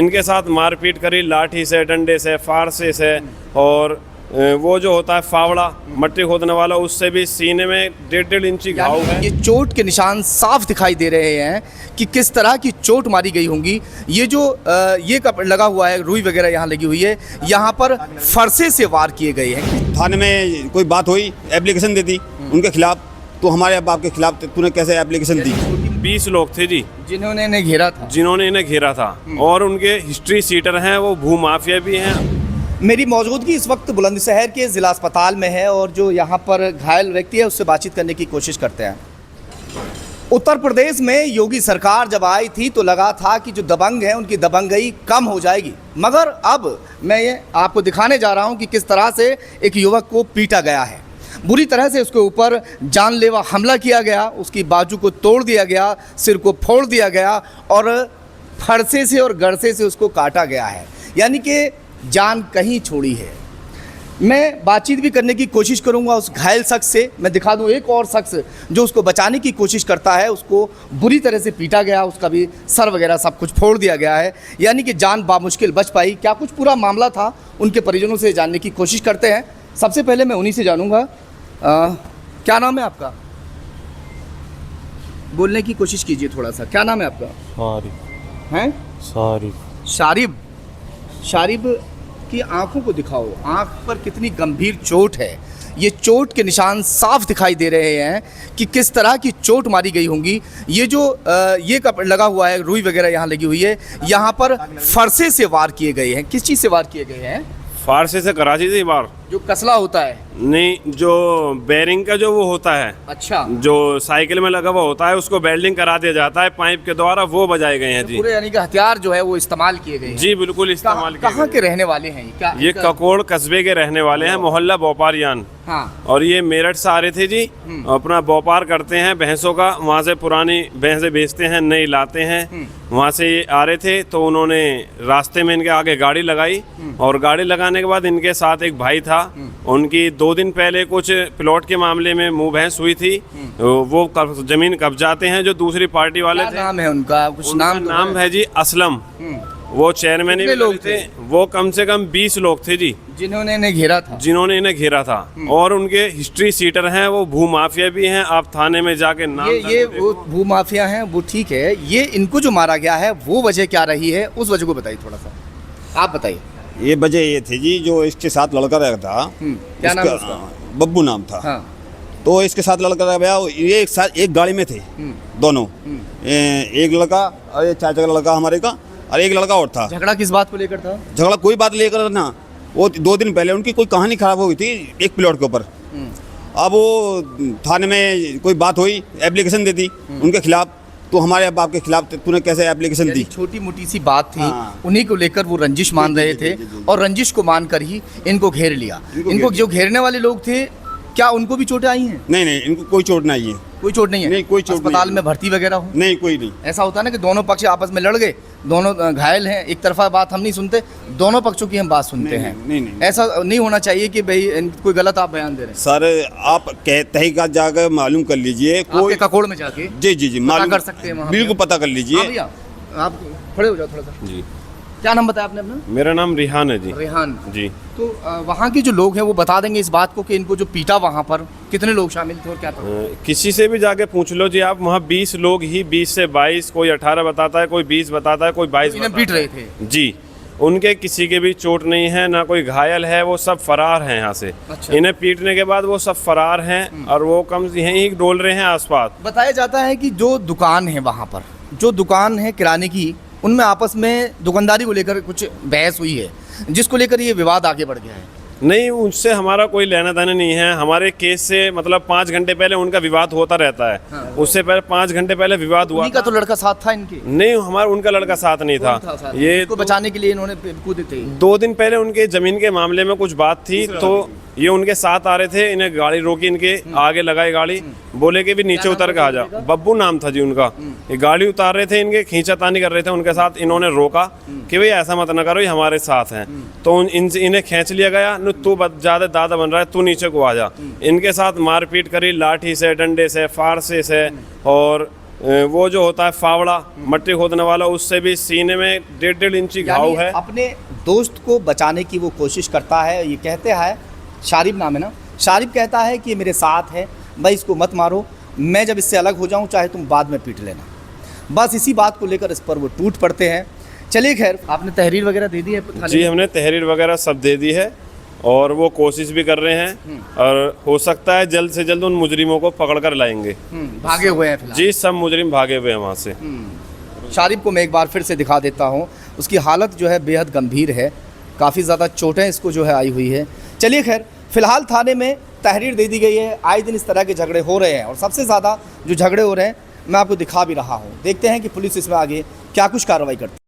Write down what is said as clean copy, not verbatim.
इनके साथ मारपीट करी, लाठी से, डंडे से, फारसे से, और वो जो होता है फावड़ा मट्टी खोदने वाला, उससे भी सीने में 1.5 इंची घाव है। ये चोट के निशान साफ दिखाई दे रहे हैं कि किस तरह की चोट मारी गई होंगी। ये जो ये लगा हुआ है, रुई वगैरह यहाँ लगी हुई है, यहाँ पर फरसे से वार किए गए हैं। थाने में कोई बात हुई, एप्लीकेशन दे दी उनके खिलाफ, तो हमारे बाप के खिलाफ तूने कैसे एप्लीकेशन दी? 20 लोग थे जी जिन्होंने इन्हें घेरा था। जिन्होंने इन्हें घेरा था, और उनके हिस्ट्री सीटर हैं, वो भूमाफिया भी हैं। मेरी मौजूदगी इस वक्त बुलंदशहर के ज़िला अस्पताल में है और जो यहाँ पर घायल व्यक्ति है उससे बातचीत करने की कोशिश करते हैं। उत्तर प्रदेश में योगी सरकार जब आई थी तो लगा था कि जो दबंग हैं उनकी दबंगई कम हो जाएगी, मगर अब मैं ये आपको दिखाने जा रहा हूँ कि किस तरह से एक युवक को पीटा गया है। बुरी तरह से उसके ऊपर जानलेवा हमला किया गया, उसकी बाजू को तोड़ दिया गया, सिर को फोड़ दिया गया और फरसे से और गरसे से उसको काटा गया है, यानी कि जान कहीं छोड़ी है। मैं बातचीत भी करने की कोशिश करूंगा उस घायल शख्स से। मैं दिखा दूं एक और शख्स जो उसको बचाने की कोशिश करता है, उसको बुरी तरह से पीटा गया, उसका भी सर वगैरह सब कुछ फोड़ दिया गया है, यानी कि जान बामुश्किल बच पाई। क्या कुछ पूरा मामला था, उनके परिजनों से जानने की कोशिश करते हैं। सबसे पहले मैं उन्हीं से जानूंगा। क्या नाम है आपका? बोलने की कोशिश कीजिए थोड़ा सा। क्या नाम है आपका? शारिब। हैं? शारिब। शारिब की आंखों को दिखाओ, आंख पर कितनी गंभीर चोट है। ये चोट के निशान साफ दिखाई दे रहे हैं कि किस तरह की चोट मारी गई होंगी। ये जो ये लगा हुआ है, रुई वगैरह यहाँ लगी हुई है, यहाँ पर फरसे से वार किए गए हैं। किस चीज़ से वार किए गए हैं? फारसे से कराची से वार। जो कसला होता है? नहीं, जो बेरिंग का जो वो होता है, अच्छा, जो साइकिल में लगा हुआ होता है, उसको वेल्डिंग करा दिया जाता है पाइप के द्वारा, वो बजाए गए हैं जी। पूरे यानी कि हथियार जो है वो इस्तेमाल किए गए हैं। जी बिल्कुल इस्तेमाल किए कहाँ गए। के रहने वाले हैं क्या? ये ककोड़ कस्बे के रहने वाले हैं, मोहल्ला बोपारियान। हाँ। और ये मेरठ से आ रहे थे जी, अपना व्यापार करते हैं भैंसों का, वहाँ से पुरानी भैंसें बेचते हैं, नई लाते हैं। वहाँ से ये आ रहे थे तो उन्होंने रास्ते में इनके आगे गाड़ी लगाई, और गाड़ी लगाने के बाद इनके साथ एक भाई था, उनकी 2 दिन पहले कुछ प्लॉट के मामले में मुँह बहस हुई थी। वो जमीन कब्जाते हैं जो दूसरी पार्टी वाले थे। नाम है उनका? कुछ नाम है जी असलम। वो चेयरमैन भी लोग थे, वो कम से कम 20 लोग थे जी जिन्होंने इन्हें घेरा था। जिन्होंने इन्हें घेरा था, और उनके हिस्ट्री सीटर हैं, वो भूमाफिया भी हैं। आप थाने में जाके नाम ये वो भूमाफिया हैं, वो ठीक है। ये इनको जो मारा गया है वो वजह क्या रही है, उस वजह को बताइए थोड़ा सा, आप बताइए। ये वजह ये थी जी, जो इसके साथ लड़का रहता था, क्या नाम है उसका? बब्बू नाम था। हाँ। तो इसके साथ लड़का रहा, ये एक साथ एक गाड़ी में थे दोनों। एक लड़का और ये चाचा का लड़का हमारे का, और एक लड़का और था। झगड़ा किस बात को लेकर था? झगड़ा कोई बात लेकर ना, वो 2 दिन पहले उनकी कोई कहानी खराब हो गई थी एक प्लॉट के ऊपर। अब वो थाने में कोई बात हुई, एप्लीकेशन दे दी उनके खिलाफ, तो हमारे बाप के खिलाफ तूने कैसे एप्लीकेशन दी? छोटी मोटी सी बात थी। हाँ। उन्हीं को लेकर वो रंजिश मान रहे थे, और रंजिश को मानकर ही इनको घेर लिया। इनको जो घेरने वाले लोग थे, क्या उनको भी चोटें आई हैं? नहीं, इनको कोई चोट नहीं है। कोई चोट नहीं है? नहीं, कोई चोट नहीं अस्पताल है। में भर्ती वगैरह हो? नहीं, कोई नहीं। ऐसा होता है ना कि दोनों पक्ष आपस में लड़ गए, दोनों घायल हैं, एक तरफा बात हम नहीं सुनते, दोनों पक्षों की हम बात सुनते हैं। नहीं। ऐसा नहीं होना चाहिए कि भाई कोई गलत आप बयान दे रहे हैं। सर आप तहकीकात जाकर मालूम कर लीजिए, कोई आपके ककोड़ में जाके जी मालूम कर सकते हैं वहाँ पे। बिल्कुल पता कर लीजिए। हाँ भैया, आप खड़े हो जाओ थोड़ा सा। जी। क्या नाम बताया आपने अपना? मेरा नाम रिहान है जी। रेहान जी। तो वहाँ के जो लोग हैं वो बता देंगे इस बात को कि इनको जो पीटा वहाँ पर कितने लोग शामिल थे और क्या था? किसी से भी जाके पूछ लो जी आप, वहाँ 20 लोग ही, 20 से 22, कोई 18 बताता है, कोई 20 बताता है, कोई 22 इन्हें पीट रहे थे जी। उनके किसी के भी चोट नहीं है, ना कोई घायल है, वो सब फरार हैं यहाँ से। अच्छा। इन्हें पीटने के बाद वो सब फरार हैं, और वो कम यहीं डोल रहे हैं आसपास। बताया जाता है कि जो दुकान है वहाँ पर, जो दुकान है किराने की, उनमें आपस में दुकानदारी को लेकर कुछ बहस हुई है, जिसको लेकर ये विवाद आगे बढ़ गया है। नहीं, उससे हमारा कोई लेना देना नहीं है। हमारे केस से मतलब 5 घंटे पहले उनका विवाद होता रहता है। हाँ। उससे पहले 5 घंटे पहले विवाद हुआ उनका तो लड़का साथ था इनके? नहीं, हमारा उनका लड़का साथ नहीं था। ये को बचाने के लिए इन्होंने कूदे थे। 2 दिन पहले उनके जमीन के मामले में कुछ बात थी, तो ये उनके साथ आ रहे थे, इन्हें गाड़ी रोकी, इनके आगे लगाई गाड़ी, बोले कि भी नीचे उतर के आ जा। बब्बू नाम था जी उनका। ये गाड़ी उतार रहे थे, इनके खींचातानी कर रहे थे उनके साथ, इन्होंने रोका कि भाई ऐसा मत ना करो, ये हमारे साथ हैं। तो इन्हें खींच लिया गया, न तू ज़्यादा दादा बन रहा है, तू नीचे को आ जा। इनके साथ मारपीट करी, लाठी से, डंडे से, फारसे से, और वो जो होता है फावड़ा मट्टी खोदने वाला, उससे भी सीने में 1.5 इंची घाव यानी है। अपने दोस्त को बचाने की वो कोशिश करता है। ये कहते हैं, शारिब नाम है ना, शारिब कहता है कि ये मेरे साथ है, भाई इसको मत मारो, मैं जब इससे अलग हो जाऊं चाहे तुम बाद में पीट लेना। बस इसी बात को लेकर इस पर वो टूट पड़ते हैं। चलिए खैर, आपने तहरीर वगैरह दे दी है थाने जी में? हमने तहरीर वगैरह सब दे दी है और वो कोशिश भी कर रहे हैं और हो सकता है जल्द से जल्द उन मुजरिमों को पकड़ कर लाएंगे। भागे हुए हैं फिलहाल। जी सब मुजरिम भागे हुए हैं वहाँ से। शारिब को मैं एक बार फिर से दिखा देता हूँ। उसकी हालत जो है बेहद गंभीर है, काफ़ी ज़्यादा चोटें इसको जो है आई हुई है। चलिए खैर, फिलहाल थाने में तहरीर दे दी गई है। आए दिन इस तरह के झगड़े हो रहे हैं और सबसे ज़्यादा जो झगड़े हो रहे हैं मैं आपको दिखा भी रहा हूँ। देखते हैं कि पुलिस इसमें आगे क्या कुछ कार्रवाई करती है।